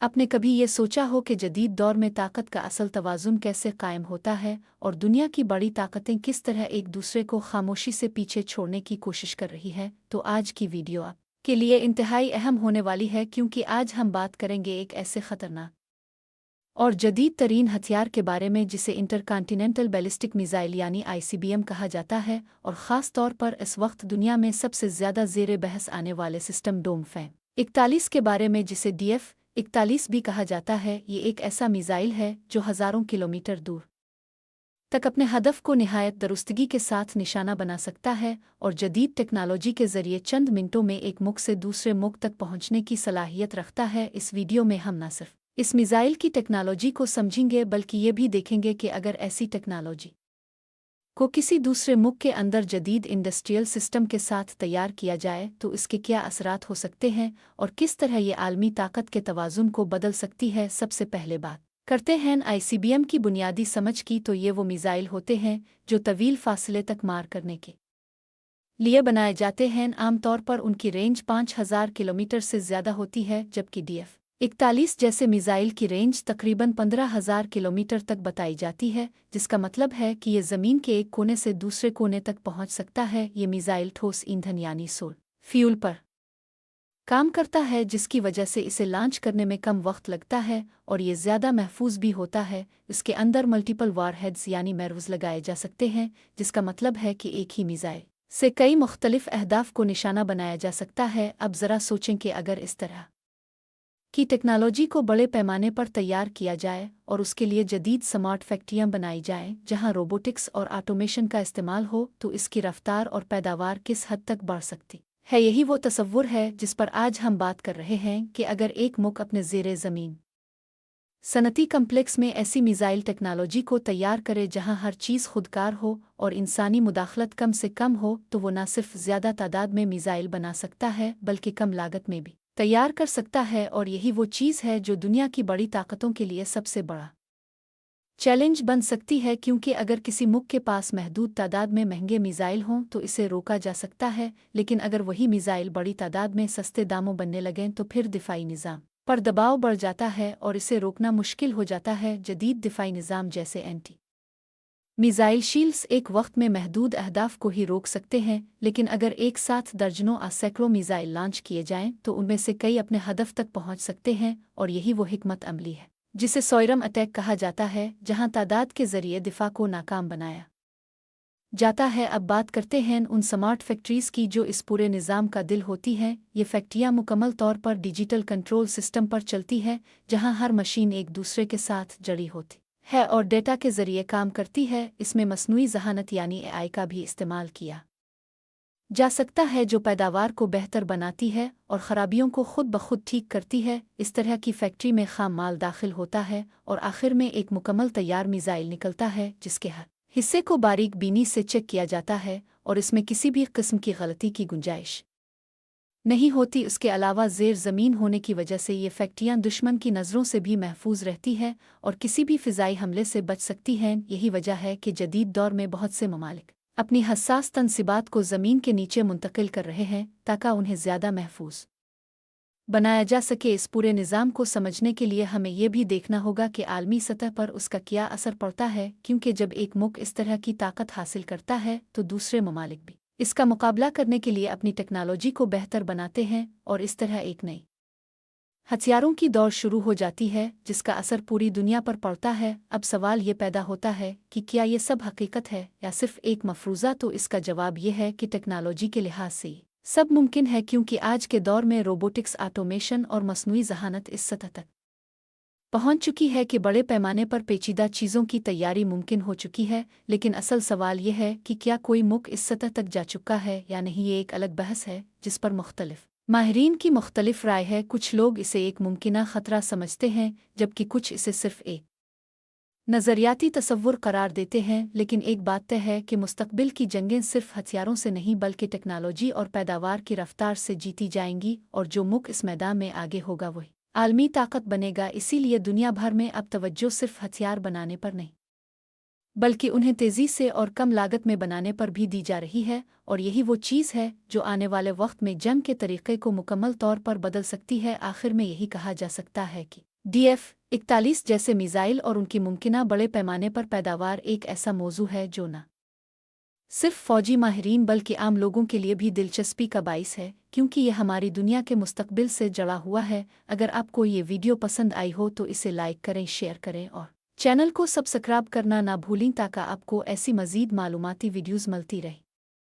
आपने कभी ये सोचा हो कि जदीद दौर में ताकत का असल तवाज़ुन कैसे कायम होता है और दुनिया की बड़ी ताकतें किस तरह एक दूसरे को खामोशी से पीछे छोड़ने की कोशिश कर रही है? तो आज की वीडियो आपके लिए इंतहाई अहम होने वाली है, क्योंकि आज हम बात करेंगे एक ऐसे खतरनाक और जदीद तरीन हथियार के बारे में जिसे इंटरकॉन्टिनेंटल बैलिस्टिक मिसाइल यानी आईसीबीएम कहा जाता है, और ख़ास तौर पर इस वक्त दुनिया में सबसे ज़्यादा ज़ेर बहस आने वाले सिस्टम डोमफैम 41 के बारे में, जिसे डीएफ 41 भी कहा जाता है। ये एक ऐसा मिसाइल है जो हज़ारों किलोमीटर दूर तक अपने हदफ को निहायत दुरुस्तगी के साथ निशाना बना सकता है और जदीद टेक्नोलॉजी के ज़रिए चंद मिनटों में एक मुल्क से दूसरे मुल्क तक पहुंचने की सलाहियत रखता है। इस वीडियो में हम न सिर्फ इस मिसाइल की टेक्नोलॉजी को समझेंगे, बल्कि ये भी देखेंगे कि अगर ऐसी टेक्नोलॉजी को किसी दूसरे मुल्क के अंदर जदीद इंडस्ट्रियल सिस्टम के साथ तैयार किया जाए तो इसके क्या असरात हो सकते हैं और किस तरह ये आलमी ताकत के तवाज़ुन को बदल सकती है। सबसे पहले बात करते हैं आईसीबीएम की बुनियादी समझ की। तो ये वो मिसाइल होते हैं जो तवील फासले तक मार करने के लिए बनाए जाते हैं। आमतौर पर उनकी रेंज 5000 किलोमीटर से ज़्यादा होती है, जबकि डीएफ 41 जैसे मिसाइल की रेंज तकरीबन 15000 किलोमीटर तक बताई जाती है, जिसका मतलब है कि ये ज़मीन के एक कोने से दूसरे कोने तक पहुंच सकता है। ये मिसाइल ठोस ईंधन यानी सोल फ्यूल पर काम करता है, जिसकी वजह से इसे लॉन्च करने में कम वक्त लगता है और ये ज़्यादा महफूज भी होता है। इसके अंदर मल्टीपल वारहेड्स यानी मैरूज लगाए जा सकते हैं, जिसका मतलब है कि एक ही मिसाइल से कई मुख्तलिफ अहदाफ को निशाना बनाया जा सकता है। अब ज़रा सोचें कि अगर इस तरह की टेक्नोलॉजी को बड़े पैमाने पर तैयार किया जाए और उसके लिए जदीद स्मार्ट फैक्ट्रियां बनाई जाएं जहां रोबोटिक्स और ऑटोमेशन का इस्तेमाल हो, तो इसकी रफ्तार और पैदावार किस हद तक बढ़ सकती है। यही वो तसव्वुर है जिस पर आज हम बात कर रहे हैं कि अगर एक मुल्क अपने ज़ेरे ज़मीन सनती कम्प्लेक्स में ऐसी मिसाइल टेक्नोलॉजी को तैयार करे जहां हर चीज़ खुदकार हो और इंसानी मुदाखलत कम से कम हो, तो वो न सिर्फ ज़्यादा तादाद में मिसाइल बना सकता है बल्कि कम लागत में भी तैयार कर सकता है। और यही वो चीज़ है जो दुनिया की बड़ी ताकतों के लिए सबसे बड़ा चैलेंज बन सकती है, क्योंकि अगर किसी मुल्क के पास महदूद तादाद में महंगे मिसाइल हों तो इसे रोका जा सकता है, लेकिन अगर वही मिसाइल बड़ी तादाद में सस्ते दामों बनने लगें तो फिर दिफाई निज़ाम पर दबाव बढ़ जाता है और इसे रोकना मुश्किल हो जाता है। जदीद दिफाई निज़ाम जैसे एंटी मिसाइल शील्ड्स एक वक्त में महदूद अहदाफ को ही रोक सकते हैं, लेकिन अगर एक साथ दर्जनों या सैकड़ों मिसाइल लॉन्च किए जाएं तो उनमें से कई अपने हदफ तक पहुंच सकते हैं। और यही वो हिकमत अमली है जिसे सॉयरम अटैक कहा जाता है, जहां तादाद के जरिए दिफा को नाकाम बनाया जाता है। अब बात करते हैं उन स्मार्ट फैक्ट्रीज़ की जो इस पूरे निज़ाम का दिल होती हैं। ये फैक्ट्रियां मुकम्मल तौर पर डिजिटल कंट्रोल सिस्टम पर चलती है, जहां हर मशीन एक दूसरे के साथ जड़ी होती है और डेटा के ज़रिए काम करती है। इसमें मसनूई ज़हानत यानी एआई का भी इस्तेमाल किया जा सकता है, जो पैदावार को बेहतर बनाती है और ख़राबियों को खुद ब खुद ठीक करती है। इस तरह की फैक्ट्री में खाम माल दाखिल होता है और आखिर में एक मुकम्मल तैयार मिसाइल निकलता है, जिसके हर हिस्से को बारीक बीनी से चेक किया जाता है और इसमें किसी भी किस्म की गलती की गुंजाइश नहीं होती। उसके अलावा ज़ेर ज़मीन होने की वजह से ये फैक्ट्रियां दुश्मन की नज़रों से भी महफूज रहती है और किसी भी फ़िज़ाई हमले से बच सकती हैं। यही वजह है कि जदीद दौर में बहुत से ममालिक अपनी हसास तनसीबात को ज़मीन के नीचे मुंतकिल कर रहे हैं ताकि उन्हें ज़्यादा महफूज बनाया जा सके। इस पूरे निज़ाम को समझने के लिए हमें यह भी देखना होगा कि आलमी सतह पर उसका क्या असर पड़ता है, क्योंकि जब एक मुल्क इस तरह की ताकत हासिल करता है तो दूसरे ममालिक भी इसका मुकाबला करने के लिए अपनी टेक्नोलॉजी को बेहतर बनाते हैं और इस तरह एक नई हथियारों की दौड़ शुरू हो जाती है जिसका असर पूरी दुनिया पर पड़ता है। अब सवाल ये पैदा होता है कि क्या ये सब हकीकत है या सिर्फ एक मफरूज़ा? तो इसका जवाब ये है कि टेक्नोलॉजी के लिहाज से सब मुमकिन है, क्योंकि आज के दौर में रोबोटिक्स, ऑटोमेशन और मसनूई ज़हानत इस सतह तक पहुंच चुकी है कि बड़े पैमाने पर पेचीदा चीज़ों की तैयारी मुमकिन हो चुकी है। लेकिन असल सवाल यह है कि क्या कोई मुल्क इस सतह तक जा चुका है या नहीं। ये एक अलग बहस है जिस पर मुख्तलिफ माहिरीन की मुख्तलिफ राय है। कुछ लोग इसे एक मुमकिना ख़तरा समझते हैं, जबकि कुछ इसे सिर्फ एक नज़रियाती तसव्वुर करार देते हैं। लेकिन एक बात तय है कि मुस्तक़बिल की जंगें सिर्फ हथियारों से नहीं बल्कि टेक्नोलॉजी और पैदावार की रफ्तार से जीती जाएंगी, और जो मुल्क इस मैदान में आगे होगा वही आलमी ताकत बनेगा। इसीलिए दुनिया भर में अब तवज्जो सिर्फ हथियार बनाने पर नहीं बल्कि उन्हें तेज़ी से और कम लागत में बनाने पर भी दी जा रही है, और यही वो चीज़ है जो आने वाले वक्त में जंग के तरीक़े को मुकम्मल तौर पर बदल सकती है। आखिर में यही कहा जा सकता है कि DF-41 जैसे मिसाइल और उनकी मुमकिना बड़े पैमाने पर पैदावार एक ऐसा मौजू है जो न सिर्फ फौजी माहिरीन बल्कि आम लोगों के लिए भी दिलचस्पी का बाइस है, क्योंकि यह हमारी दुनिया के मुस्तकबिल से जुड़ा हुआ है। अगर आपको ये वीडियो पसंद आई हो तो इसे लाइक करें, शेयर करें और चैनल को सब्सक्राइब करना ना भूलें ताकि आपको ऐसी मज़ीद मालूमाती वीडियोज़ मिलती रहे।